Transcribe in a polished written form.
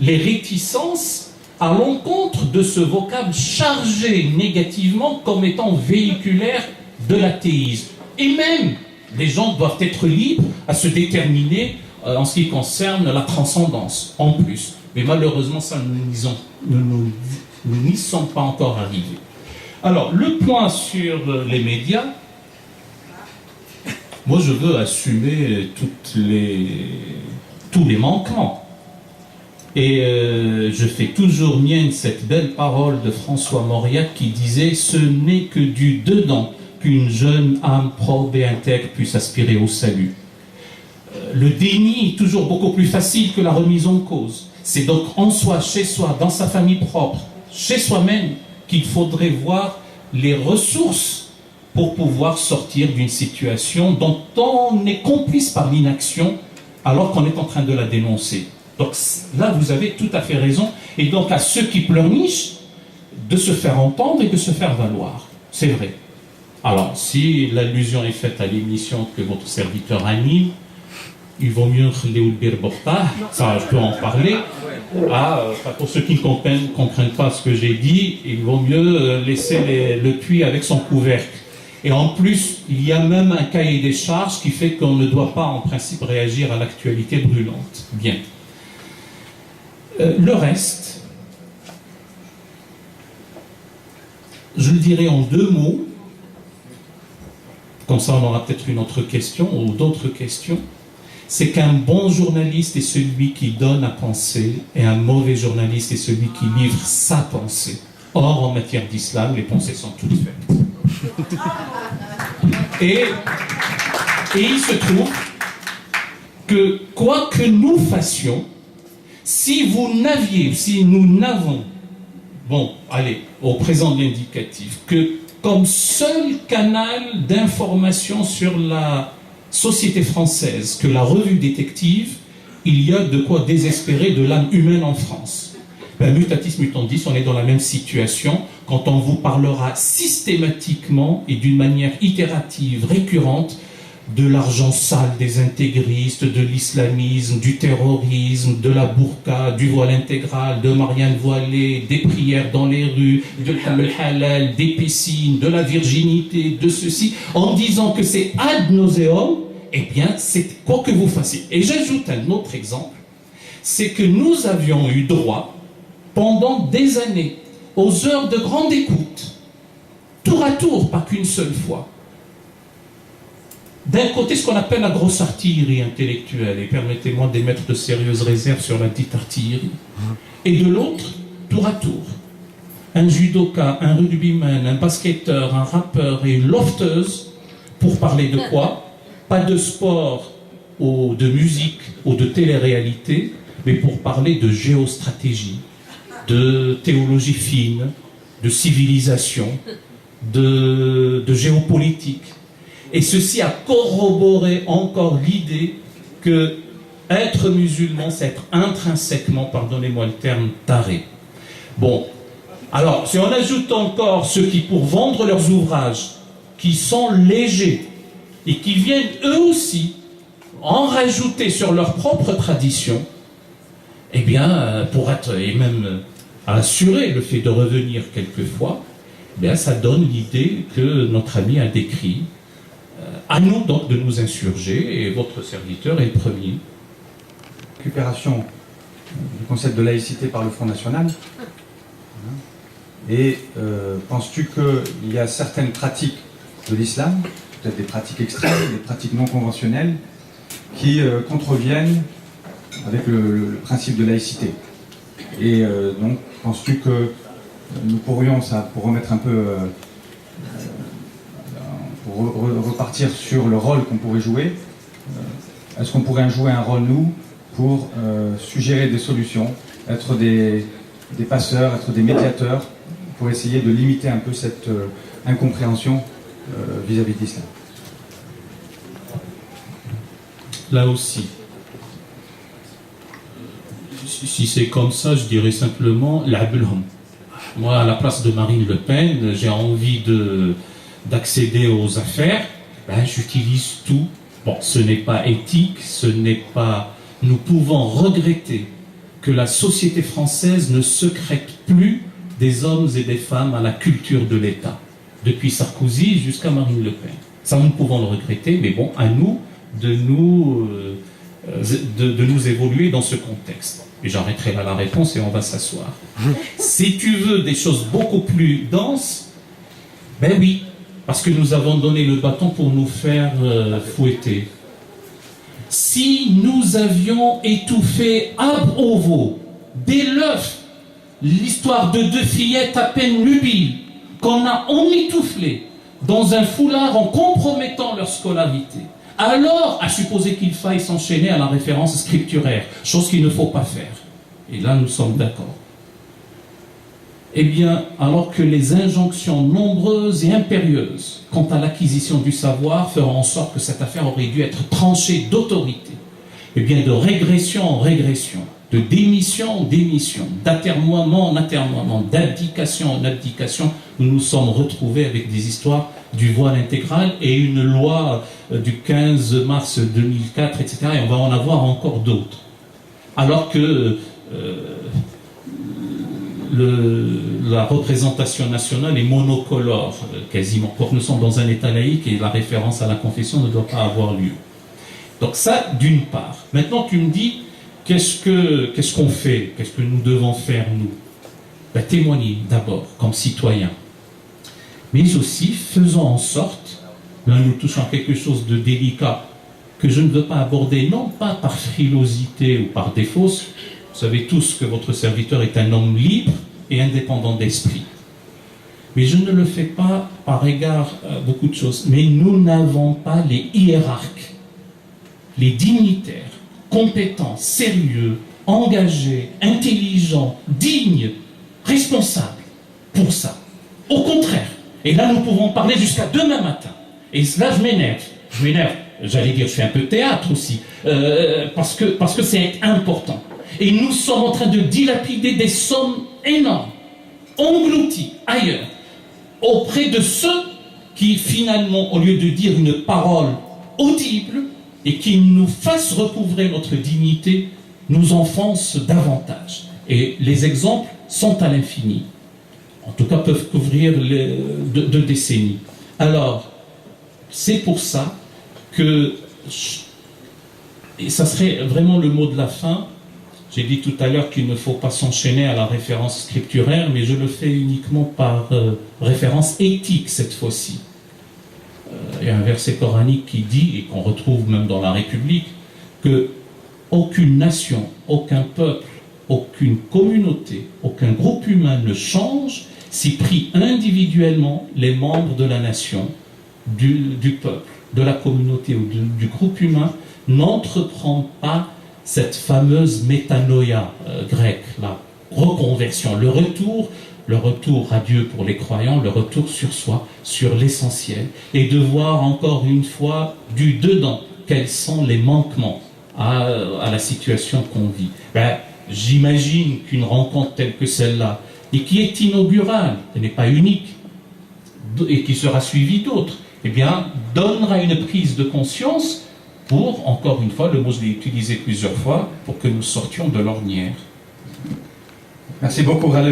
les réticences à l'encontre de ce vocable chargé négativement comme étant véhiculaire de l'athéisme. Et même, les gens doivent être libres à se déterminer en ce qui concerne la transcendance, en plus. Mais malheureusement, ça, nous n'y sommes pas encore arrivés. Alors, le point sur les médias, moi je veux assumer tous les manquements. Et je fais toujours mienne cette belle parole de François Mauriac qui disait « Ce n'est que du dedans qu'une jeune âme probe et intègre puisse aspirer au salut. » Le déni est toujours beaucoup plus facile que la remise en cause. C'est donc en soi, chez soi, dans sa famille propre, chez soi-même, qu'il faudrait voir les ressources pour pouvoir sortir d'une situation dont on est complice par l'inaction alors qu'on est en train de la dénoncer. Donc là, vous avez tout à fait raison. Et donc à ceux qui pleurnichent, de se faire entendre et de se faire valoir. C'est vrai. Alors, si l'allusion est faite à l'émission que votre serviteur anime, il vaut mieux ça je peux en parler. Pour ceux qui ne comprennent pas ce que j'ai dit, il vaut mieux laisser le puits avec son couvercle. Et en plus, il y a même un cahier des charges qui fait qu'on ne doit pas en principe réagir à l'actualité brûlante. Bien. Le reste, je le dirai en 2 mots, comme ça on aura peut-être une autre question ou d'autres questions. C'est qu'un bon journaliste est celui qui donne à penser et un mauvais journaliste est celui qui livre sa pensée. Or, en matière d'islam, les pensées sont toutes faites. Et il se trouve que quoi que nous fassions, si nous n'avons, au présent de l'indicatif, que comme seul canal d'information sur la société française que la revue détective, il y a de quoi désespérer de l'âme humaine en France. Mutatis mutandis, on est dans la même situation quand on vous parlera systématiquement et d'une manière itérative, récurrente, de l'argent sale des intégristes, de l'islamisme, du terrorisme, de la burqa, du voile intégral, de Marianne voilée, des prières dans les rues, de halal, des piscines, de la virginité, de ceci, en disant que c'est ad nauseam, eh bien, c'est quoi que vous fassiez. Et j'ajoute un autre exemple, c'est que nous avions eu droit, pendant des années, aux heures de grande écoute, tour à tour, pas qu'une seule fois. D'un côté, ce qu'on appelle la grosse artillerie intellectuelle, et permettez-moi d'émettre de sérieuses réserves sur la dite artillerie. Et de l'autre, tour à tour, un judoka, un rugbyman, un basketteur, un rappeur et une lofteuse, pour parler de quoi? Pas de sport ou de musique ou de télé-réalité, mais pour parler de géostratégie, de théologie fine, de civilisation, de géopolitique. Et ceci a corroboré encore l'idée que être musulman, c'est être intrinsèquement, pardonnez-moi le terme, taré. Bon, alors, si on ajoute encore ceux qui, pour vendre leurs ouvrages, qui sont légers, et qui viennent eux aussi en rajouter sur leur propre tradition, eh bien, pour être, et même assurer le fait de revenir quelquefois, eh bien, ça donne l'idée que notre ami a décrit. À nous donc de nous insurger, et votre serviteur est le premier. Récupération du concept de laïcité par le Front National. Et penses-tu qu'il y a certaines pratiques de l'islam, peut-être des pratiques extrêmes, des pratiques non conventionnelles, qui contreviennent avec le principe de laïcité? Et donc, penses-tu que nous pourrions, pour remettre un peu... pour repartir sur le rôle qu'on pourrait jouer, est-ce qu'on pourrait jouer un rôle, nous, pour suggérer des solutions, être des passeurs, être des médiateurs, pour essayer de limiter un peu cette incompréhension vis-à-vis de l'islam? Là aussi, si c'est comme ça, je dirais simplement l'abulhum. Moi, à la place de Marine Le Pen, j'ai envie d'accéder aux affaires, j'utilise tout. Bon, ce n'est pas éthique, ce n'est pas... Nous pouvons regretter que la société française ne secrète plus des hommes et des femmes à la culture de l'État, depuis Sarkozy jusqu'à Marine Le Pen. Ça, nous pouvons le regretter, mais bon, à nous de nous évoluer dans ce contexte. Et j'arrêterai là la réponse et on va s'asseoir. Si tu veux des choses beaucoup plus denses, ben oui, parce que nous avons donné le bâton pour nous faire fouetter. Si nous avions étouffé ab ovo, dès l'œuf, l'histoire de deux fillettes à peine nubiles, qu'on a emmitouflées dans un foulard en compromettant leur scolarité, alors à supposer qu'il faille s'enchaîner à la référence scripturaire, chose qu'il ne faut pas faire. Et là, nous sommes d'accord. Eh bien, alors que les injonctions nombreuses et impérieuses quant à l'acquisition du savoir feront en sorte que cette affaire aurait dû être tranchée d'autorité, eh bien, de régression en régression, de démission en démission, d'atermoiement en atermoiement, d'abdication en abdication, nous nous sommes retrouvés avec des histoires du voile intégral et une loi du 15 mars 2004, etc. Et on va en avoir encore d'autres. Alors que la représentation nationale est monocolore, quasiment. Pour nous sommes dans un État laïque et la référence à la confession ne doit pas avoir lieu. Donc ça, d'une part. Maintenant, tu me dis, qu'est-ce qu'on fait? Qu'est-ce que nous devons faire, nous? Ben, témoigner d'abord, comme citoyens. Mais aussi, faisons en sorte, là nous touchons à quelque chose de délicat, que je ne veux pas aborder, non pas par frilosité ou par défaut. Vous savez tous que votre serviteur est un homme libre et indépendant d'esprit. Mais je ne le fais pas par égard à beaucoup de choses. Mais nous n'avons pas les hiérarques, les dignitaires, compétents, sérieux, engagés, intelligents, dignes, responsables pour ça. Au contraire. Et là, nous pouvons parler jusqu'à demain matin. Et là, je m'énerve. J'allais dire, je fais un peu de théâtre aussi. Parce que c'est important. Et nous sommes en train de dilapider des sommes énormes, englouties ailleurs, auprès de ceux qui, finalement, au lieu de dire une parole audible et qui nous fassent recouvrer notre dignité, nous enfoncent davantage. Et les exemples sont à l'infini. En tout cas, peuvent couvrir deux décennies. Alors, c'est pour ça que, et ça serait vraiment le mot de la fin, j'ai dit tout à l'heure qu'il ne faut pas s'enchaîner à la référence scripturaire, mais je le fais uniquement par référence éthique cette fois-ci. Il y a un verset coranique qui dit, et qu'on retrouve même dans la République, que aucune nation, aucun peuple, aucune communauté, aucun groupe humain ne change si pris individuellement les membres de la nation, du peuple, de la communauté ou du groupe humain n'entreprend pas cette fameuse métanoïa grecque, la reconversion, le retour à Dieu pour les croyants, le retour sur soi, sur l'essentiel, et de voir encore une fois du dedans quels sont les manquements à la situation qu'on vit. J'imagine qu'une rencontre telle que celle-là, et qui est inaugurale, elle n'est pas unique, et qui sera suivie d'autres, eh bien, donnera une prise de conscience pour, encore une fois, le mot je l'ai utilisé plusieurs fois, pour que nous sortions de l'ornière. Merci beaucoup, Raleigh.